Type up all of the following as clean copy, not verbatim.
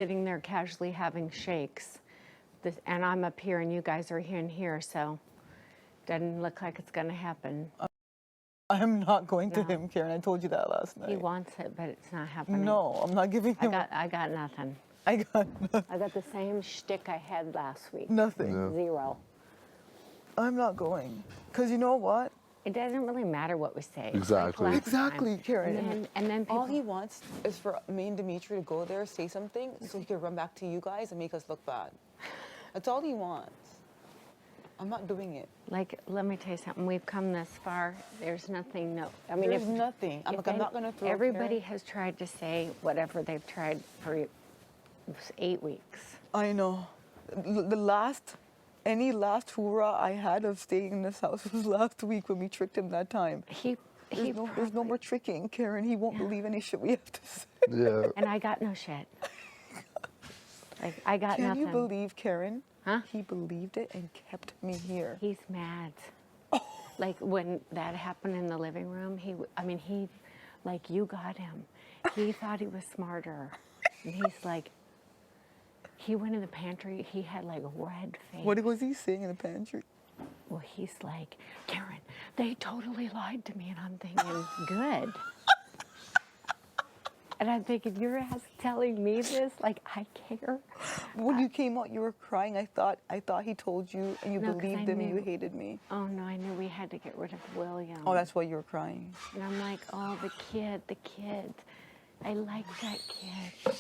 sitting there casually having shakes. And I'm up here and you guys are here and here, so doesn't look like it's gonna happen. I'm not going to him, Karen. I told you that last night. He wants it, but it's not happening. No, I'm not giving him. I got nothing. I got nothing. I got the same shtick I had last week. Nothing. Yeah. Zero. I'm not going. Because you know what? It doesn't really matter what we say. Exactly. Like last Exactly, time. Karen. And then All people, he wants is for me and Demetri to go there, say something, so he can run back to you guys and make us look bad. That's all he wants. I'm not doing it. like, let me tell you something. We've come this far. There's nothing. No, I mean, There's nothing. I'm not going to throw. Everybody has tried to say whatever they've tried for 8 weeks. I know. Any last hoorah I had of staying in this house was last week when we tricked him that time. There's no more tricking, Karen. He won't believe any shit we have to say. Yeah. And I got no shit. Like, I got Can nothing. you believe, Karen? Huh? He believed it and kept me here. He's mad. Like, when that happened in the living room, he, like, you got him. He thought he was smarter. And he's like, he went in the pantry, he had like a red face. What was he saying in the pantry? Well, he's like, Karen, they totally lied to me. And I'm thinking, good. And I'm thinking, your ass telling me this? Like, I care? When you came out, you were crying. I thought he told you, and you No, 'cause believed I him, and you knew. hated me. Oh, no, I knew we had to get rid of William. Oh, that's why you were crying. And I'm like, oh, the kid. I like that kid.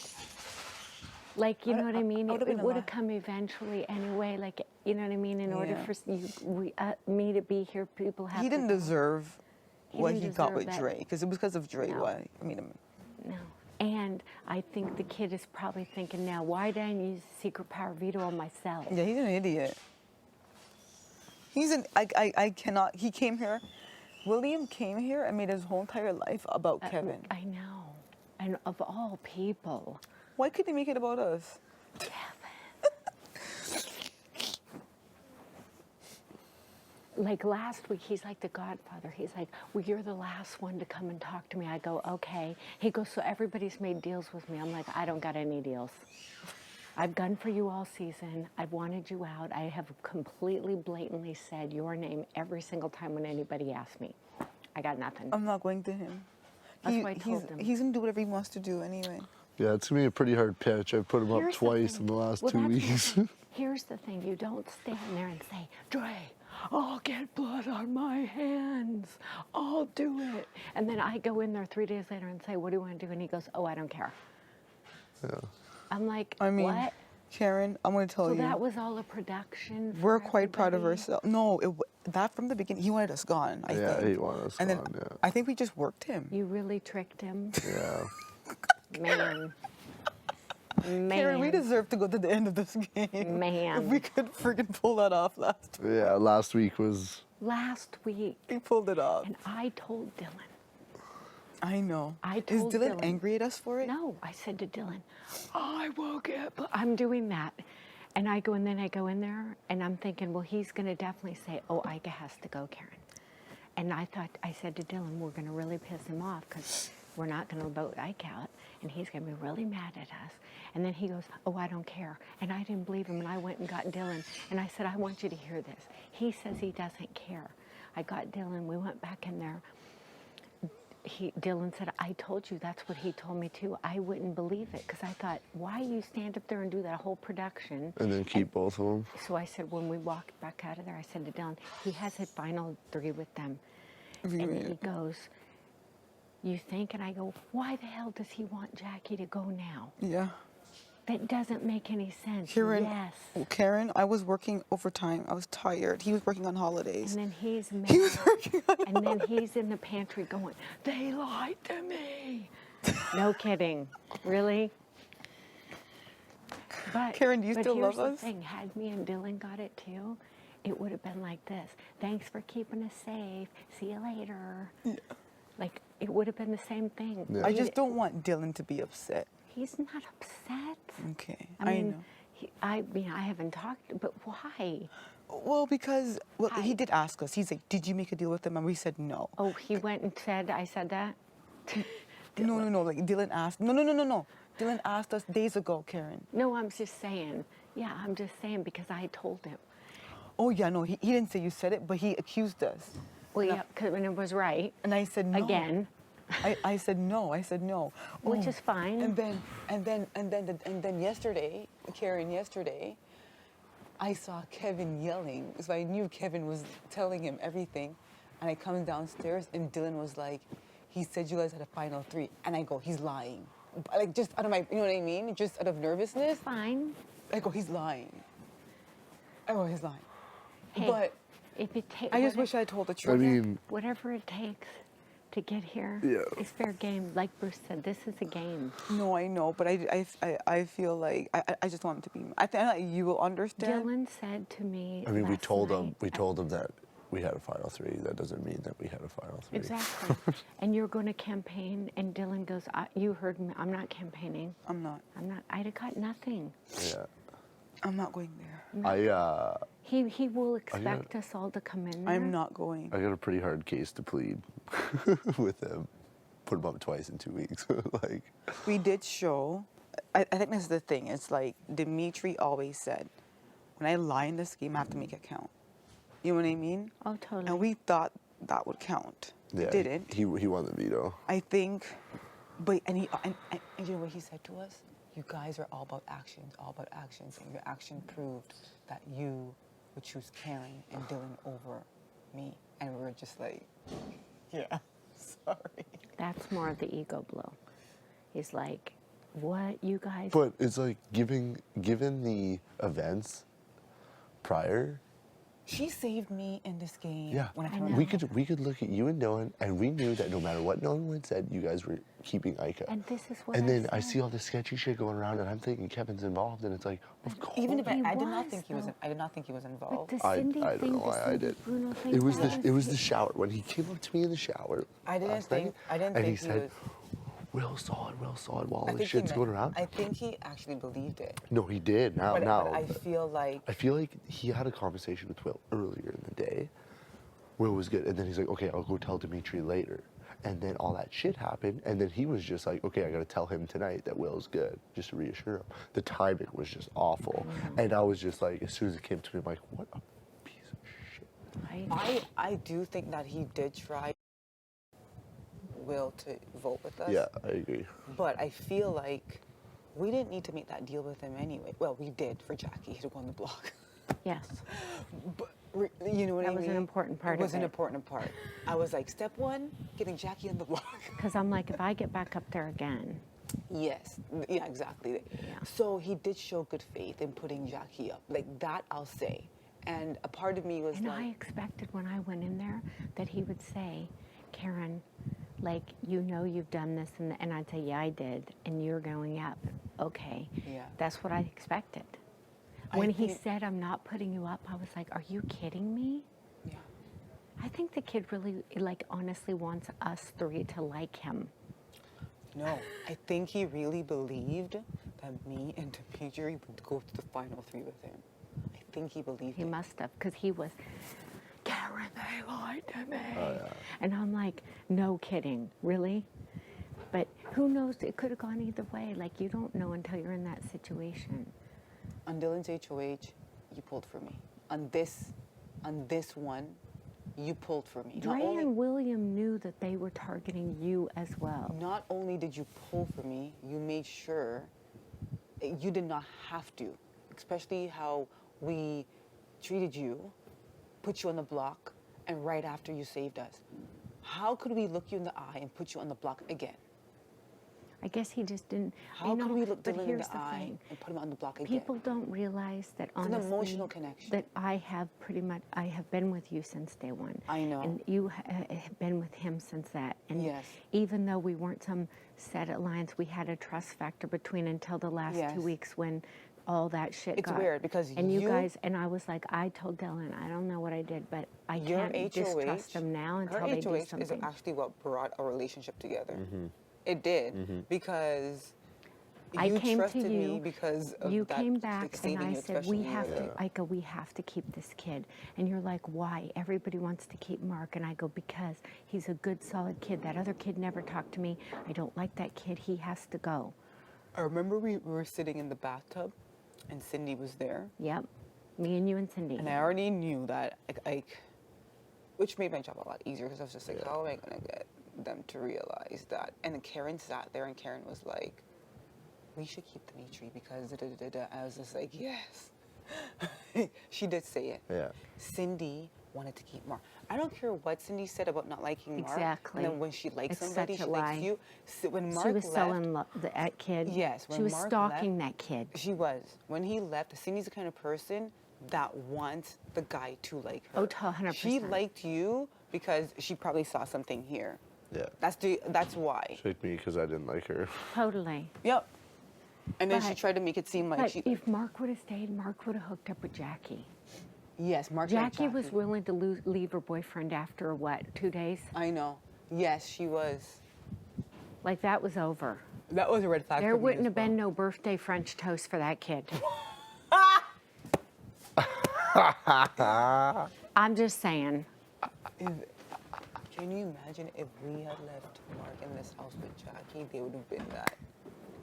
Like, you know what I mean? I would've It been would have alive. come eventually anyway. Like, you know what I mean? In order Yeah. for me to be here, people have He to didn't go. deserve what didn't he got deserve with that. Dre, because it was because of Dre. No. Why? I mean, No. And I think the kid is probably thinking now, why did I use secret power veto on myself? yeah, he's an idiot. I cannot, he came here, William came here and made his whole entire life about Kevin. I know. And of all people, Why couldn't he make it about us? Kevin. Like last week, he's like the godfather. He's like, well, you're the last one to come and talk to me. I go, okay. He goes, so everybody's made deals with me. I'm like, I don't got any deals. I've gone for you all season. I've wanted you out. I have completely blatantly said your name every single time when anybody asks me. I got nothing. I'm not going to him. That's why I told him. He's going to do whatever he wants to do anyway. Yeah, it's gonna be a pretty hard pitch. I've put him up Here's the twice thing. in the last Well, 2 that's the weeks. thing. Here's the thing. You don't stand there and say, Dre, I'll get blood on my hands. I'll do it. And then I go in there 3 days later and say, what do you want to do? And he goes, oh, I don't care. Yeah. I'm like, I mean, what? Karen, I'm going to tell So you. that was all a production for We're quite proud of everybody? ourselves. No, that from the beginning, he wanted us gone, I Yeah, think. he wanted us and gone, then yeah. I think we just worked him. You really tricked him? Yeah. Man. Karen, we deserve to go to the end of this game. Man. If we could freaking pull that off last week. Yeah, last week was... Last week. We pulled it off. And I told Dylan. I know. I Is told Dylan Dylan. angry at us for it? No, I said to Dylan, I will get, I'm doing that. And I go, and then I go in there, and I'm thinking, well, he's going to definitely say, oh, Ika has to go, Karen. And I said to Dylan, we're going to really piss him off because we're not going to vote Ike out, and he's going to be really mad at us. And then he goes, oh, I don't care. And I didn't believe him, and I went and got Dylan, and I said, I want you to hear this. He says he doesn't care. I got Dylan, we went back in there. Dylan said, I told you, that's what he told me too. I wouldn't believe it because I thought, why you stand up there and do that whole production? And then keep both of them. So I said, when we walked back out of there, I said to Dylan, he has a final 3 with them. Really? And he goes, you think? And I go, why the hell does he want Jackie to go now? Yeah. That doesn't make any sense. Karen, Yes. Karen, I was working overtime. I was tired. He was working on holidays. And then he's mad. He was working on And then he's in the pantry going, they lied to me. No kidding. Really? But, Karen, do you still here's love the us? thing. Had me and Dylan got it too, it would have been like this. Thanks for keeping us safe. See you later. Yeah. Like, it would have been the same thing. Yeah. I just don't want Dylan to be upset. He's not upset. Okay, I know. I haven't talked, but why? Well, because he did ask us. He's like, did you make a deal with them? And we said no. Oh, he went and said, I said that? No. Like Dylan asked. No. Dylan asked us days ago, Karen. No, I'm just saying. Yeah, I'm just saying because I told him. Oh, yeah, no, he didn't say you said it, but he accused us. Well, And yeah, and it was right. And I said no. Again. I said no. I said no. Which is fine. And then yesterday, Karen, I saw Kevin yelling. So I knew Kevin was telling him everything. And I come downstairs and Dylan was like, he said you guys had a final 3. And I go, he's lying. Like just out of my, you know what I mean? Just out of nervousness. Fine. I go, he's lying. I go, he's lying. Hey, But if it takes, I just wish I told the truth. I mean, whatever it takes to get here, Yeah. it's fair game. Like Bruce said, this is a game. No, I know, but I feel like I just want him to be. I think like you will understand. Dylan said to me. I mean, we last told night, him that we had a final 3. That doesn't mean that we had a final 3. Exactly. And you're going to campaign, and Dylan goes, "You heard me. I'm not campaigning. I'm not. I'm not. I got nothing." Yeah. I'm not going there. He will expect us all to come in there. I'm not going. I got a pretty hard case to plead with him. Put him up twice in 2 weeks. Like, We did show. I think this is the thing. It's like Demetres always said, when I lie in this game, I have to make it count. You know what I mean? Oh, totally. And we thought that would count. yeah, It didn't. He won the veto. I think, but and you know what he said to us? You guys are all about actions, and your action proved that you would choose Karen and Dylan over me, and we were just like, yeah, sorry. That's more of the ego blow. He's like, "What, you guys?" But it's like given the events prior. She saved me in this game. Yeah, When I I found know. we could look at you and Dylan, and we knew that no matter what Dylan said, you guys were keeping Ika. And this is what And then I said. see all this sketchy shit going around, and I'm thinking Kevin's involved, and it's like, of course. Even if He I did not was, think he was, though. I did not think he was But involved. the I Cindy don't thing, know the why I Cindy did. Bruno thing, It was that the shower when he came up to me in the shower. I didn't last night, think- I didn't and think he he said, was- Will saw it while all I this think he shit's meant- going around. I think he actually believed it. No, he did. Now, But now. I feel like I feel like he had a conversation with Will earlier in the day. Will was good, and then he's like, okay, I'll go tell Demetres later. And then all that shit happened, and then he was just like, okay, I gotta tell him tonight that Will's good, just to reassure him. The timing was just awful. And I was just like, as soon as it came to me, I'm like, what a piece of shit. right? I do think that he did try Will to vote with us. Yeah, I agree. But I feel like we didn't need to make that deal with him anyway. Well, we did for Jackie to go on the block. Yes. But you know what I That mean? was an important part It was of an it. important part. I was like, step 1, getting Jackie on the block. Because I'm like, if I get back up there again, Yes, yeah, exactly. So he did show good faith in putting Jackie up. Like that, I'll say. And a part of me was and I like, expected when I went in there that he would say, Karen, like, you know you've done this, and I'd say, yeah, I did, and you're going up. Okay. Yeah. That's what I expected. I When he think- said, I'm not putting you up, I was like, are you kidding me? yeah. I think the kid really, like, honestly wants us 3 to like him. No, I think he really believed that me and Demetres would go to the final 3 with him. I think he believed He it. must have, because he was, Karen, they lied to me. And I'm like, no kidding, really? But who knows? It could have gone either way. Like, you don't know until you're in that situation. On Dylan's HOH, you pulled for me. On this one, you pulled for me. Dre and William knew that they were targeting you as well. Not only did you pull for me, you made sure you did not have to, especially how we treated you, put you on the block, and right after you saved us. How could we look you in the eye and put you on the block again? I guess he just didn't. How could we look but Dylan in here's the the eye thing. and put him on the block again? People don't realize that an honestly, emotional connection. that I have pretty much, I have been with you since day one. I know. And you have been with him since that. And Yes. even though we weren't some set alliance, we had a trust factor between until the last Yes. 2 weeks when all that shit It's got. weird because and you you- guys, and I was like, I told Dylan, I don't know what I did, but I Your can't distrust them now until her they do HOH is something. actually what brought our relationship together. It did because I you came to trusted me you, because of you that, came like, back and saving I you, said, especially we have you. to, Ika, we have to keep this kid. And you're like, why? Everybody wants to keep Mark. And I go, because he's a good, solid kid. That other kid never talked to me. I don't like that kid. He has to go. I remember we were sitting in the bathtub, and Cindy was there, Yep. Me and you and Cindy. and I already knew that, which made my job a lot easier because I was just like, how am I gonna get them to realize that? And then Karen sat there, and Karen was like, we should keep Demetri because da-da-da-da-da. I was just like, yes. She did say it. Yeah. Cindy wanted to keep Mark. I don't care what Cindy said about not liking Mark. Exactly. And then when she likes It's somebody, such a she likes lie. you. So when Mark She was left, so in love, that kid. Yes, She when was Mark stalking left- that kid. she was. When he left, Cindy's the kind of person that wants the guy to like her. Oh, 100%. She liked you because she probably saw something here. Yeah. That's why. She liked me because I didn't like her. Totally. Yep. And then she But- tried to make it seem like But she. if Mark would have stayed, Mark would have hooked up with Jackie. Yes, Mark. liked Jackie was willing to leave her boyfriend after what, 2 days? I know. Yes, she was. Like that was over. That was a red flag. There for me wouldn't as have been well. no birthday French toast for that kid. I'm just saying. Can you imagine if we had left Mark in this house with Jackie? They would have been that.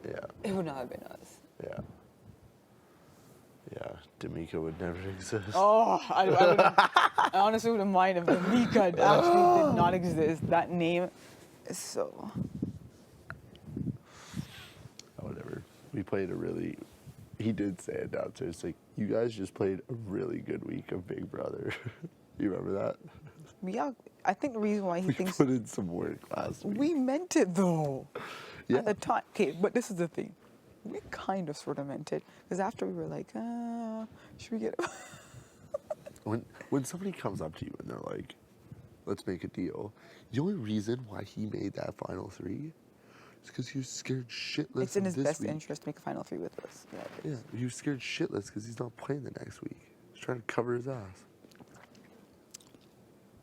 Yeah. It would not have been us. Yeah. Yeah. D'Amico would never exist. Oh, I honestly wouldn't mind if the Mika actually did not exist. That name is so. Whatever. We played a really. He did say it downstairs. Like, you guys just played a really good week of Big Brother. You remember that? Yeah, I think the reason why he We thinks put in some work last week. we meant it though. Yeah. At the time, okay, but this is the thing. We kind of sort of meant it because after we were like, should we get? When somebody comes up to you and they're like, "Let's make a deal," the only reason why he made that final three is because he was scared shitless. It's in of his this best week. interest to make a final three with us. Yeah. it Yeah, is. he was scared shitless because he's not playing the next week. He's trying to cover his ass.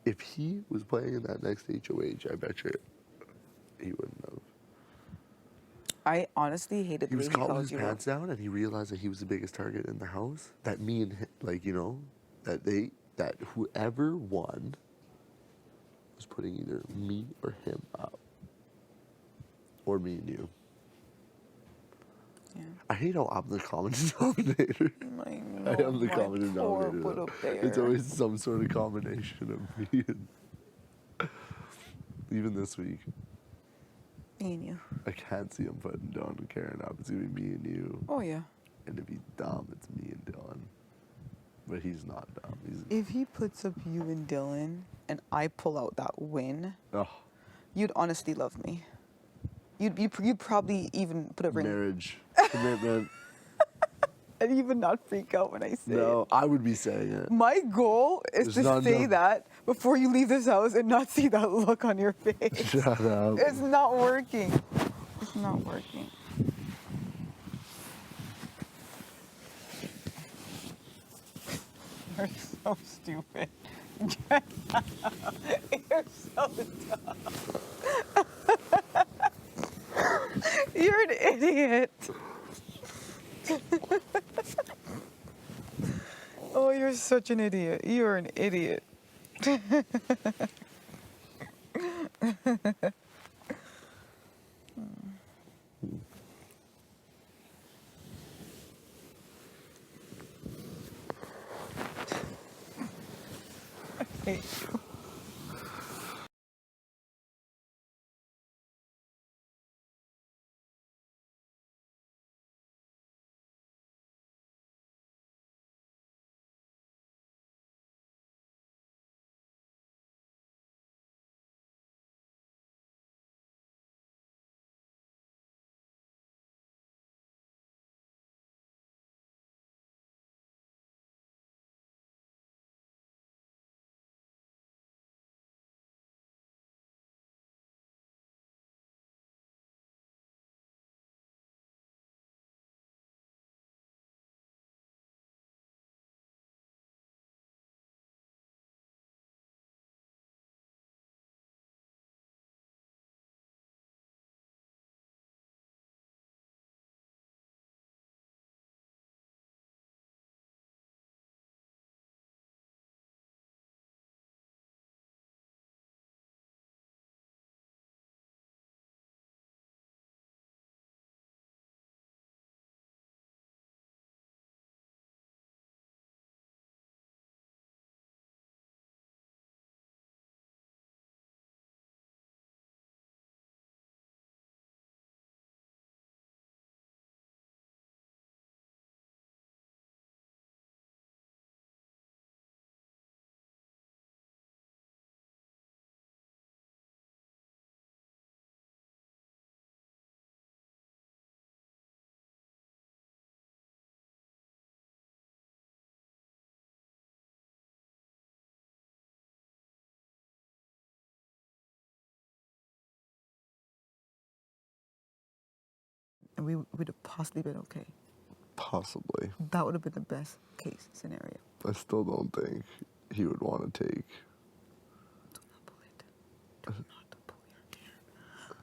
If he was playing in that next HOH, I bet you he wouldn't have. I honestly hated He the way was he caught with called his you. pants down, and he realized that he was the biggest target in the house. That me and him, like, you know, that whoever won was putting either me or him up, or me and you. Yeah. I hate how I'm the common denominator. I I am the my common poor denominator. little though. It's bear. always some sort of combination of me and. Even this week, Me and you. I can't see him putting Dylan and Karen up. It's gonna be me and you. Oh yeah. And if he's dumb, it's me and Dylan. But he's not dumb. He's If he puts up you and Dylan, and I pull out that win, oh, you'd honestly love me. You'd probably even put a ring marriage, commitment. and even not freak out when I say No, it. I would be saying it. My goal is It's to not say done. that before you leave this house and not see that look on your face. Shut up. It's not working. It's not working. You're so stupid. You're so dumb. You're an idiot. Oh, you're such an idiot. You're an idiot. I hate you. and we would have possibly been okay. Possibly. That would have been the best case scenario. I still don't think he would want to take. Do not pull it. Do not pull your hair.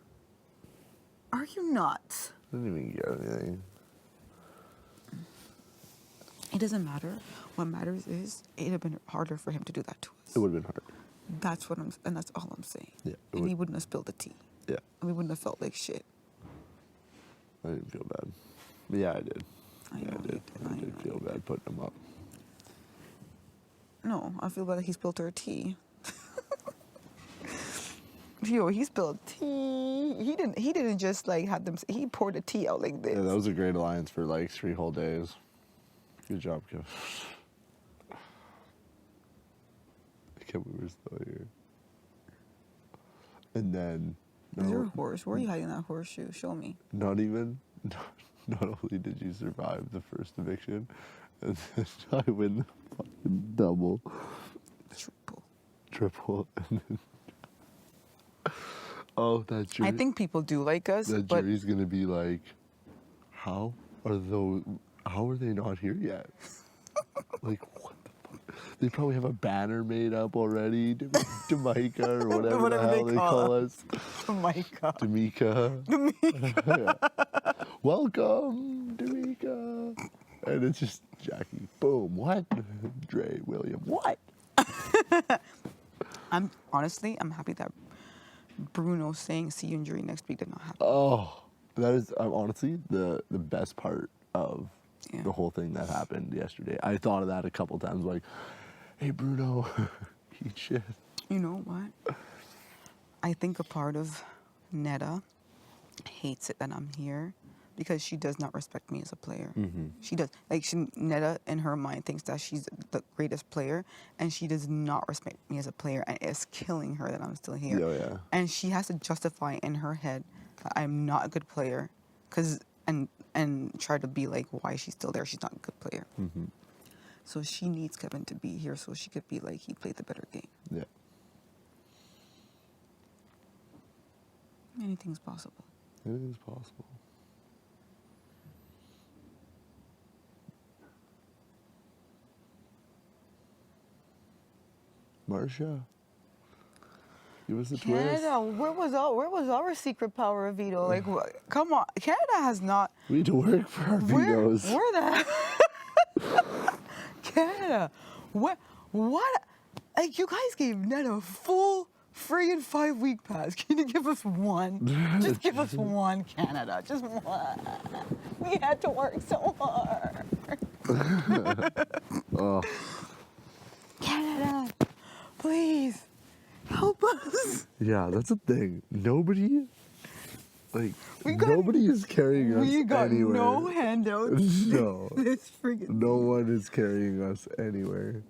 Are you not? I didn't even get anything. It doesn't matter. What matters is it would have been harder for him to do that to us. It would have been hard. That's what and that's all I'm saying. Yeah. And he wouldn't have spilled the tea. Yeah. And we wouldn't have felt like shit. I didn't feel bad. But yeah, I did. I Yeah, know I did. you I did. did feel bad putting him up. No, I feel bad that he spilled her tea. Yo, he spilled tea. He didn't just like have them. He poured the tea out like this. Yeah, that was a great alliance for like 3 whole days. Good job, Kev. I can't believe we're still here. And then, Is there a horse? Where are you hiding that horseshoe? Show me. not even, not only did you survive the first eviction, and then I win the fucking double, triple, and then, oh, that jury. I think people do like us, that but jury's gonna be like, how are they not here yet? Like, what the fuck? They probably have a banner made up already, Jamaica or whatever the hell they call us. oh my god. Jamaica. Yeah. Welcome, Jamaica. And it's just Jackie. Boom. What? Dre, William. What? I'm happy that Bruno saying see you in jury next week did not happen. Oh, that is honestly the best part of Yeah. the whole thing that happened yesterday. I thought of that a couple times, like, hey, Bruno, eat shit. You know what? I think a part of Netta hates it that I'm here because she does not respect me as a player. Mm-hmm. She does. Like, Netta, in her mind, thinks that she's the greatest player, and she does not respect me as a player, and it's killing her that I'm still here. Yeah, yeah. And she has to justify in her head that I'm not a good player, and try to be like, why she's still there. She's not a good player. Mm-hmm. So she needs Kevin to be here so she could be like, he played the better game. Yeah. Anything's possible. Anything's possible. Marsha, give us a twist. Canada, where was our secret power, Vito? Like, come on, Canada has not. We need to work for our vetoes. Where the Canada? What? Like, you guys gave Netta a full friggin' 5-week pass. Can you give us one? Just give us one, Canada. Just one. We had to work so hard. Oh. Canada, please help us. Yeah, that's the thing. Nobody got- nobody is carrying us We got anywhere. no handouts. No. This friggin' No one is carrying us anywhere.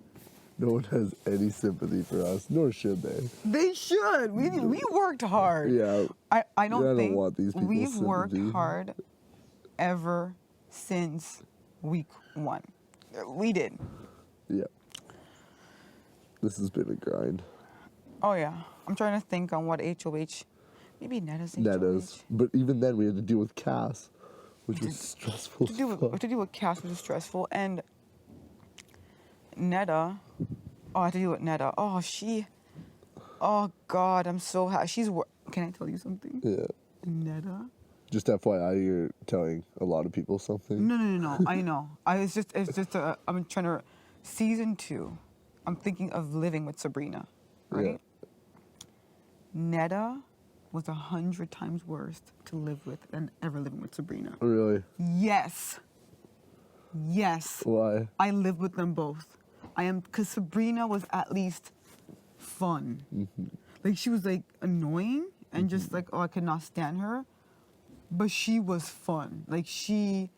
No one has any sympathy for us, nor should they. They should. We worked hard. Yeah. I don't think want these people's we've worked sympathy. hard ever since week 1. We did. Yeah. This has been a grind. Oh yeah. I'm trying to think on what HOH. Maybe Netta's HOH. Netta's. But even then, we had to deal with Cass, which was stressful. To deal with Cass was stressful, and Netta. Oh, I had to deal with Netta. Oh God, I'm so happy. Can I tell you something? Yeah. Netta. Just FYI, you're telling a lot of people something. No. I know. It's just. I'm trying to. Season 2. I'm thinking of living with Sabrina, right? Yeah. Netta was 100 times worse to live with than ever living with Sabrina. Really? Yes. Why? I lived with them both. Because Sabrina was at least fun. Mm-hmm. Like, she was like annoying and just like, oh, I could not stand her. But she was fun. Like, she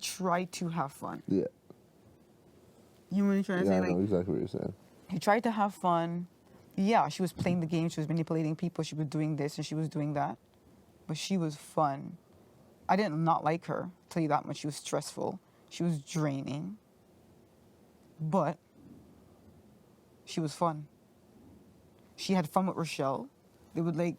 tried to have fun. Yeah. You know what I'm trying to Yeah, say? I Like, know exactly what you're saying. he tried to have fun. Yeah, she was playing the game. She was manipulating people. She was doing this and she was doing that. But she was fun. I did not like her, I'll tell you that much. She was stressful. She was draining. But she was fun. She had fun with Rochelle. They would like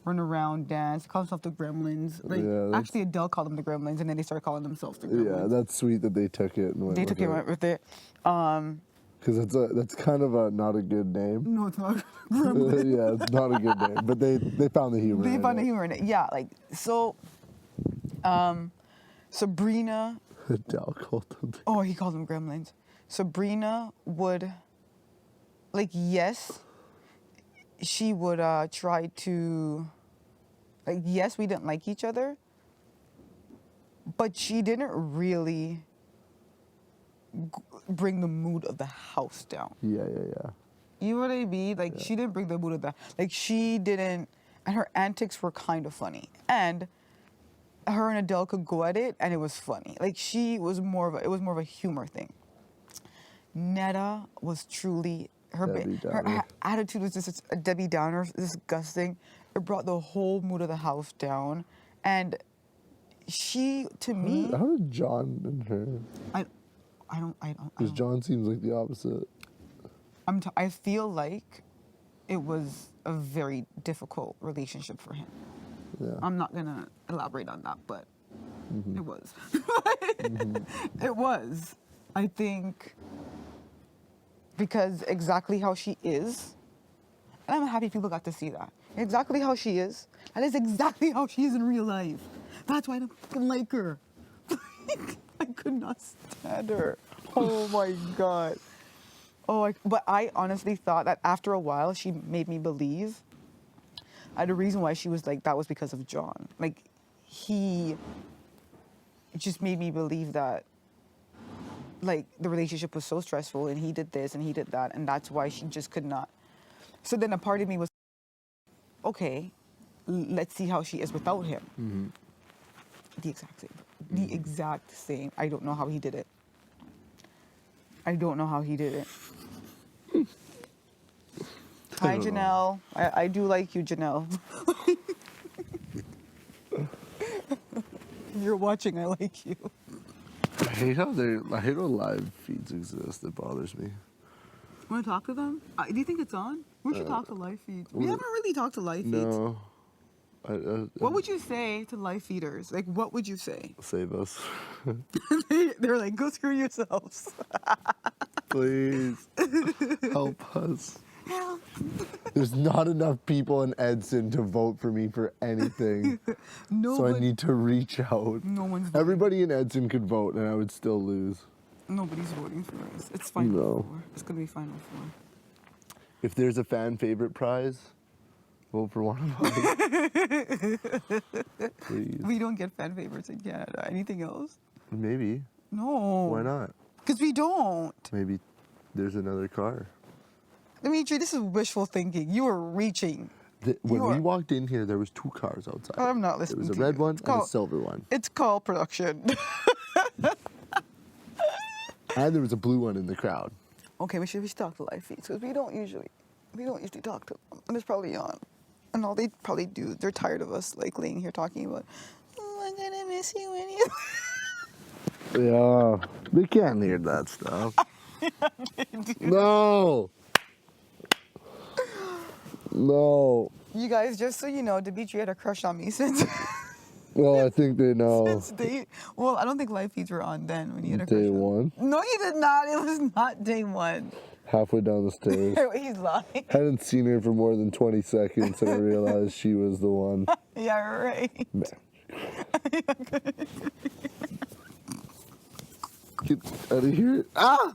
run around, dance, call themselves the Gremlins. Like Yeah, that's- actually, Adele called them the Gremlins, and then they started calling themselves the Gremlins. Yeah, that's sweet that they took it and went They with took it right with it. Because that's kind of not a good name. No, it's not Gremlins. Yeah, it's not a good name. But they found the humor. They in found it. the humor in it. Yeah, like so. Sabrina. Adele called them. Oh, he called them Gremlins. Sabrina would, like, yes, she would try to, like, yes, we didn't like each other, but she didn't really bring the mood of the house down. Yeah. You know what I mean? Like, she didn't bring the mood of the, like, she didn't, and her antics were kind of funny. And her and Adele could go at it, and it was funny. Like, it was more of a humor thing. Netta was truly, Debbie her Downer. attitude was just a Debbie Downer, disgusting. It brought the whole mood of the house down. And she, to me, How did John and her? I don't. Because John seems like the opposite. I feel like it was a very difficult relationship for him. Yeah. I'm not gonna elaborate on that, but Mm-hmm. it was. It was. I think because exactly how she is, and I'm happy people got to see that. Exactly how she is. That is exactly how she is in real life. That's why I don't fucking like her. I could not stand her. Oh my God. But I honestly thought that after a while, she made me believe. The reason why she was like that was because of John. Like, he just made me believe that, like, the relationship was so stressful and he did this and he did that, and that's why she just could not. So then a part of me was, okay, let's see how she is without him. Mm-hmm. The exact same. The exact same. I don't know how he did it. I don't know how he did it. Hi, don't know. Janelle. I do like you, Janelle. If you're watching, I like you. I hate how live feeds exist. It bothers me. Want to talk to them? Do you think it's on? We should talk to live feeds. We well, haven't really talked to live feeds. No. What would you say to live feeders? Like, what would you say? Save us. They're like, go screw yourselves. Please. Help us. Help. There's not enough people in Edson to vote for me for anything. So I need to reach out. No one's voting. Everybody in Edson could vote and I would still lose. Nobody's voting for us. It's Final No. Four. It's going to be Final Four. If there's a fan favorite prize, vote for one of us. Please. We don't get fan favorites in Canada. Anything else? Maybe. No. Why not? Because we don't. Maybe there's another car. Dimitri, this is wishful thinking. You are reaching. When You we are- walked in here, there was 2 cars outside. I'm not There listening was a to red you. one It's and a called- silver one. It's called production. And there was a blue one in the crowd. Okay, we should talk to live feeds because we don't usually talk to them. And it's probably on. And all they probably do, they're tired of us like laying here talking about, oh, I'm gonna miss you when you. Yeah. They can't hear that stuff. No. No. You guys, just so you know, Dimitri had a crush on me since Well, I think they know. since day. Well, I don't think live feeds were on then when you had a crush. Day on me. one, No, you did not. It was not day one. halfway down the stairs. He's lying. Hadn't seen her for more than 20 seconds and I realized she was the one. Yeah, right. Man. Get out of here. Ah!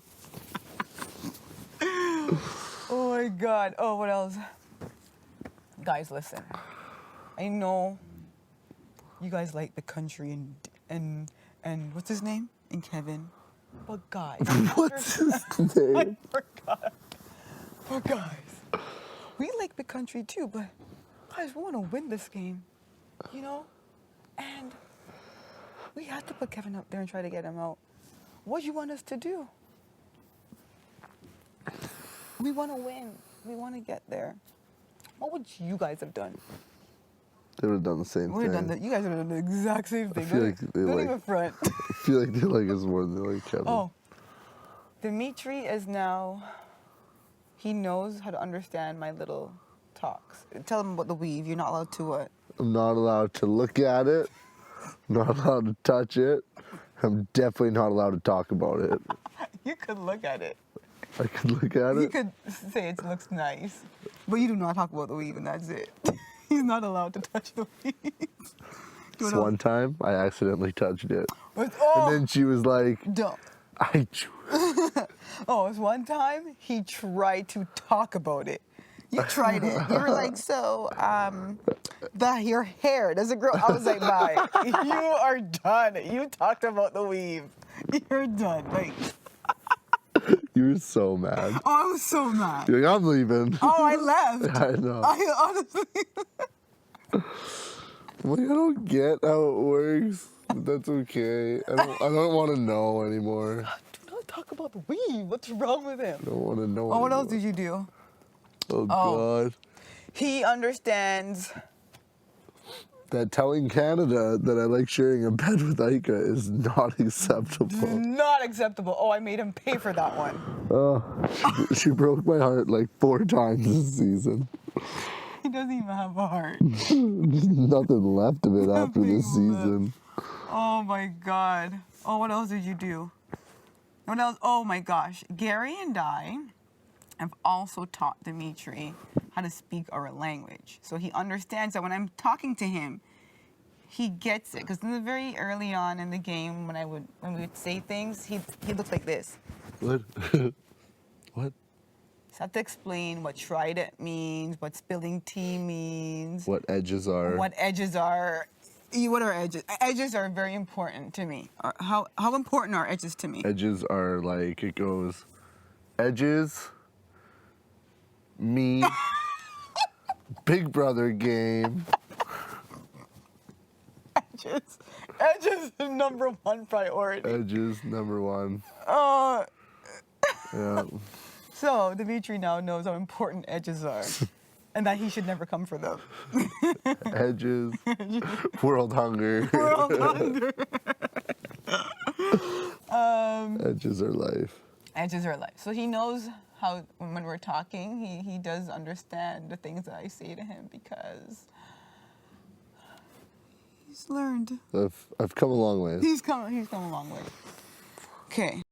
Oh my God. Oh, what else? Guys, listen. I know you guys like the country and what's his name? And Kevin. But guys. What's his I name? forgot. But guys, we like the country too, but guys, we want to win this game, you know? And we have to put Kevin up there and try to get him out. What do you want us to do? We want to win. We want to get there. What would you guys have done? They would have done the same We would have thing. done the, you guys would have done the exact same thing. feel like they Don't like- even front. I feel like they like us more than they like Kevin. Oh, Dimitri is now, he knows how to understand my little talks. Tell them about the weave. You're not allowed to what? I'm not allowed to look at it. Not allowed to touch it. I'm definitely not allowed to talk about it. You could look at it. I could look at You it. could say it looks nice, but you do not talk about the weave, and that's it. He's not allowed to touch the weave. This one time, I accidentally touched it. Oh, And then she was like, don't. I. Oh, it was one time he tried to talk about it. You tried it. You were like, so, your hair, does it grow? I was like, bye. You are done. You talked about the weave. You're done. Like, You were so mad. oh, I was so mad. You're like, I'm leaving. Oh, I left. I know. I honestly. I'm like, I don't get how it works. But that's okay. I don't want to know anymore. Do not talk about the weave. What's wrong with him? I don't want to know Oh, what anymore. else did you do? Oh, God. He understands. That telling Canada that I like sharing a bed with Aika is not acceptable. Not acceptable. Oh, I made him pay for that one. Oh, she broke my heart like 4 times this season. He doesn't even have a heart. There's nothing left of it after this Nothing left. season. Oh my God. Oh, what else did you do? What else? Oh my gosh. Gary and I have also taught Demetri how to speak our language. So he understands that when I'm talking to him, he gets it. Because in the very early on in the game, when we would say things, he looked like this. What? What? So I have to explain what tried it means, what spilling tea means, What edges are? what edges are. What are edges? Edges are very important to me. How important are edges to me? Edges are like, it goes, edges, me, Big Brother game. Edges. Edges is number one priority. Edges, number 1. Uh, Yeah. so Demetri now knows how important edges are, and that he should never come for them. Edges, world hunger. World hunger. Edges are life. Edges are life. So he knows how when we're talking, he does understand the things that I say to him because he's learned. I've come a long way. He's come a long way. Okay.